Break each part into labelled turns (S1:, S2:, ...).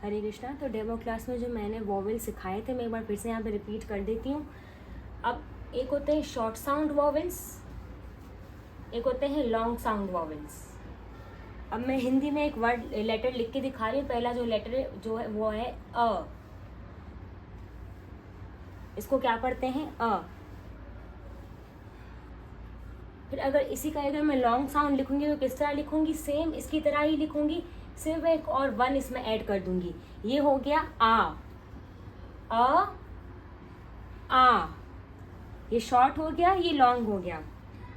S1: हरे कृष्णा। तो demo class में जो मैंने वॉवेल सिखाए थे मैं एक बार फिर से यहाँ पे रिपीट कर देती हूँ। अब एक होते हैं शॉर्ट साउंड वॉवेल्स, एक होते हैं लॉन्ग साउंड वॉवेल्स। अब मैं हिंदी में एक वर्ड लेटर लिख के दिखा रही हूँ। पहला जो लेटर जो है वो है अ। इसको क्या पढ़ते हैं? अ। फिर अगर इसी का अगर मैं लॉन्ग साउंड लिखूंगी तो किस तरह लिखूंगी? सेम इसकी तरह ही लिखूंगी, सिर्फ एक और वन इसमें ऐड कर दूंगी। ये हो गया आ। अ आ, ये शॉर्ट हो गया, ये लॉन्ग हो गया।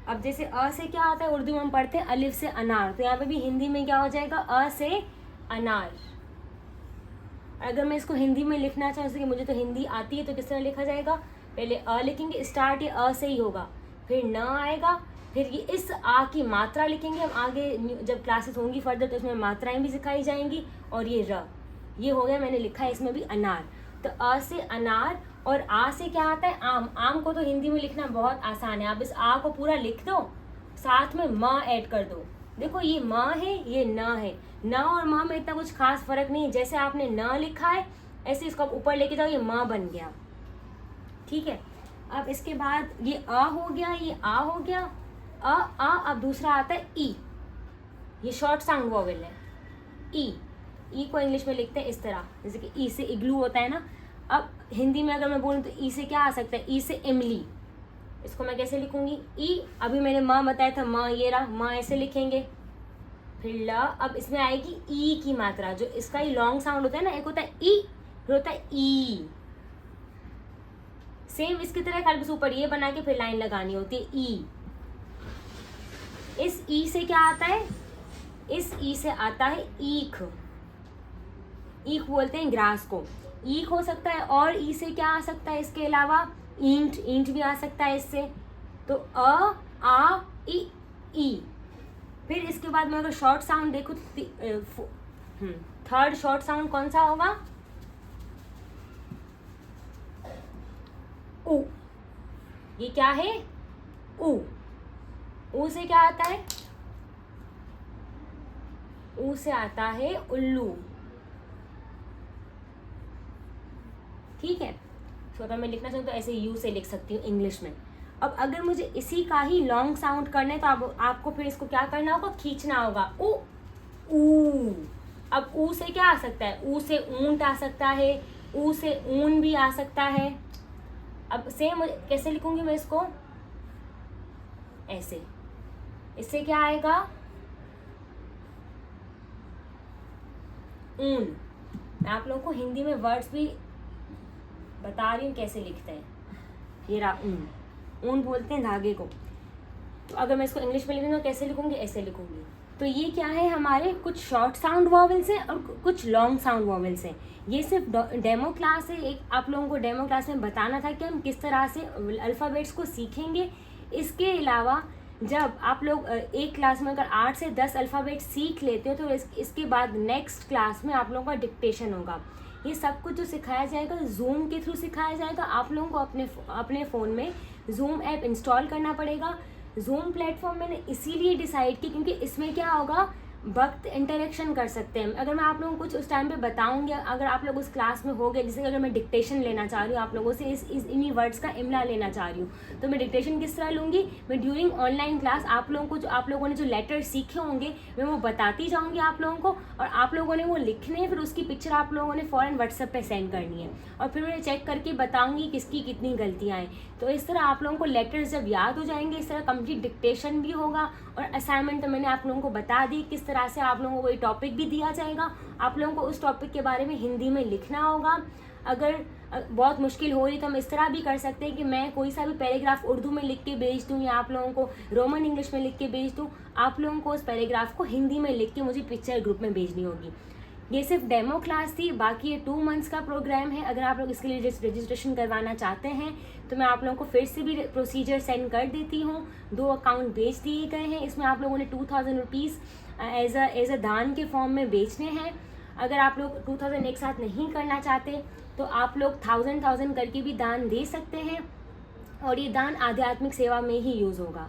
S1: अब जैसे अ से क्या आता है उर्दू में हम पढ़ते हैं अलिफ से अनार, तो यहाँ पे भी हिंदी में क्या हो जाएगा? अ से अनार। अगर मैं इसको हिंदी में लिखना चाहूँ, जैसे कि मुझे तो हिंदी आती है, तो किस तरह लिखा जाएगा? पहले अ लिखेंगे, स्टार्ट ये अ से ही होगा, फिर न आएगा, फिर ये इस आ की मात्रा लिखेंगे। हम आगे जब क्लासेस होंगी फर्दर तो इसमें मात्राएं भी सिखाई जाएंगी। और ये र, ये हो गया, मैंने लिखा है इसमें भी अनार। तो अ से अनार, और आ से क्या आता है? आम। आम को तो हिंदी में लिखना बहुत आसान है, आप इस आ को पूरा लिख दो, साथ में म ऐड कर दो। देखो ये म है, ये न है। न और म में इतना कुछ खास फर्क नहीं है। जैसे आपने न लिखा है ऐसे इसको ऊपर लेके जाओ, ये म बन गया। ठीक है। अब इसके बाद ये अ हो गया, ये आ हो गया। अ। अब दूसरा आता है ई। ये शॉर्ट साउंड वॉवेल है। ई। ई को इंग्लिश में लिखते हैं इस तरह, जैसे कि ई से इग्लू होता है ना। अब हिंदी में अगर मैं बोलूँ तो ई से क्या आ सकता है? ई से इमली। इसको मैं कैसे लिखूंगी? ई। अभी मैंने माँ बताया था, माँ ये रहा, माँ ऐसे लिखेंगे। फिर ल। अब इसमें आएगी ई की मात्रा, जो इसका ही लॉन्ग साउंड होता है ना, एक होता है ई, फिर होता है ई। सेम इसकी तरह खाली बस ऊपर ये बना के फिर लाइन लगानी होती है, ई। इस ई से क्या आता है? इस ई से आता है ईख। ईख बोलते हैं ग्रास को। ईख हो सकता है, और ई से क्या आ सकता है इसके अलावा? ईंट। ईंट भी आ सकता है इससे। तो अ आ ई। फिर इसके बाद मैं अगर शॉर्ट साउंड देखूँ तो थर्ड शॉर्ट साउंड कौन सा होगा? उ। ये क्या है? उ। उ से क्या आता है? उ से आता है उल्लू। ठीक है। तो अगर मैं लिखना चाहूँ तो ऐसे यू से लिख सकती हूँ इंग्लिश में। अब अगर मुझे इसी का ही लॉन्ग साउंड करना है तो आपको फिर इसको क्या करना होगा? खींचना होगा। उ ऊ। अब ऊ से क्या आ सकता है? ऊ से ऊंट आ सकता है, ऊ से ऊन भी आ सकता है। अब सेम कैसे लिखूंगी मैं इसको? ऐसे। इससे क्या आएगा? ऊन। मैं आप लोगों को हिंदी में वर्ड्स भी बता रही हूँ कैसे लिखते हैं। ये रहा ऊन। ऊन बोलते हैं धागे को। तो अगर मैं इसको इंग्लिश में लिखूंगी तो कैसे लिखूंगी? ऐसे लिखूंगी। तो ये क्या है? हमारे कुछ शॉर्ट साउंड वॉवेल्स हैं और कुछ लॉन्ग साउंड वॉवेल्स हैं। ये सिर्फ डेमो क्लास है। एक आप लोगों को डेमो क्लास में बताना था कि हम किस तरह से अल्फ़ाबेट्स को सीखेंगे। इसके अलावा जब आप लोग एक क्लास में अगर 8 से 10 अल्फ़ाबेट सीख लेते हो तो इसके बाद नेक्स्ट क्लास में आप लोगों का डिक्टेशन होगा। ये सब कुछ जो सिखाया जाएगा जूम के थ्रू सिखाया जाएगा। आप लोगों को अपने फ़ोन में जूम ऐप इंस्टॉल करना पड़ेगा। जूम प्लेटफॉर्म मैंने इसीलिए डिसाइड की क्योंकि इसमें क्या होगा? वक्त इंटरेक्शन कर सकते हैं। अगर मैं आप लोगों को कुछ उस टाइम पे बताऊंगी, अगर आप लोग उस क्लास में हो गए, जैसे अगर मैं डिक्टेशन लेना चाह रही हूँ आप लोगों से, इन्हीं वर्ड्स का इमला लेना चाह रही हूँ, तो मैं डिक्टेशन किस तरह लूँगी? मैं ड्यूरिंग ऑनलाइन क्लास आप लोगों को, जो आप लोगों ने जो लेटर सीखे होंगे मैं वो बताती जाऊँगी आप लोगों को, और आप लोगों ने वो लिखने हैं, फिर उसकी पिक्चर आप लोगों ने फ़ौरन व्हाट्सएप पर सेंड करनी है, और फिर मैं चेक करके बताऊँगी किसकी कितनी गलतियाँ हैं। तो इस तरह आप लोगों को लेटर्स जब याद हो जाएंगे, इस तरह कंप्लीट डिक्टेशन भी होगा। और असाइनमेंट तो मैंने आप लोगों को बता दी किस तरह से आप लोगों को कोई टॉपिक भी दिया जाएगा, आप लोगों को उस टॉपिक के बारे में हिंदी में लिखना होगा। अगर बहुत मुश्किल हो रही तो हम इस तरह भी कर सकते हैं कि मैं कोई सा भी पैराग्राफ उर्दू में लिख के भेज दूँ, या आप लोगों को रोमन इंग्लिश में लिख के भेज दूँ। आप लोगों को उस पैराग्राफ को हिंदी में लिख के मुझे पिक्चर ग्रुप में भेजनी होगी। ये सिर्फ डेमो क्लास थी, बाकी ये 2 मंथ्स का प्रोग्राम है। अगर आप लोग इसके लिए रजिस्ट्रेशन करवाना चाहते हैं तो मैं आप लोगों को फिर से भी प्रोसीजर सेंड कर देती हूँ। 2 अकाउंट भेज दिए गए हैं। इसमें आप लोगों ने 2000 रुपीज़ एज अ दान के फॉर्म में बेचने हैं। अगर आप लोग 2000 एक साथ नहीं करना चाहते तो आप लोग 1000 करके भी दान दे सकते हैं, और ये दान आध्यात्मिक सेवा में ही यूज़ होगा।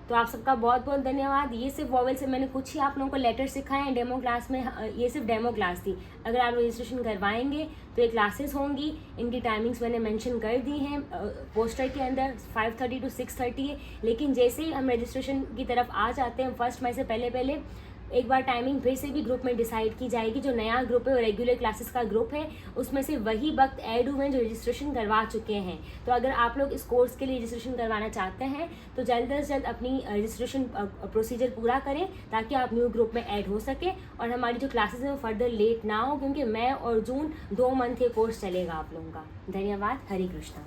S1: तो आप सबका बहुत बहुत धन्यवाद। ये सिर्फ वॉवेल से मैंने कुछ ही आप लोगों को लेटर सिखाए हैं डेमो क्लास में। ये सिर्फ डेमो क्लास थी। अगर आप रजिस्ट्रेशन करवाएंगे तो ये क्लासेस होंगी, इनकी टाइमिंग्स मैंने मेंशन कर दी हैं पोस्टर के अंदर, 5:30 to 6:30 है। लेकिन जैसे ही हम रजिस्ट्रेशन की तरफ आ जाते हैं 1 मई से पहले एक बार टाइमिंग फिर से भी ग्रुप में डिसाइड की जाएगी। जो नया ग्रुप है वो रेगुलर क्लासेस का ग्रुप है, उसमें से वही वक्त ऐड हुए हैं जो रजिस्ट्रेशन करवा चुके हैं। तो अगर आप लोग इस कोर्स के लिए रजिस्ट्रेशन करवाना चाहते हैं तो जल्द से जल्द अपनी रजिस्ट्रेशन प्रोसीजर पूरा करें ताकि आप न्यू ग्रुप में ऐड हो सके और हमारी जो क्लासेस हैं वो फर्दर लेट ना हो, क्योंकि मई और जून 2 मंथ के कोर्स चलेगा आप लोगों का। धन्यवाद। हरे कृष्णा।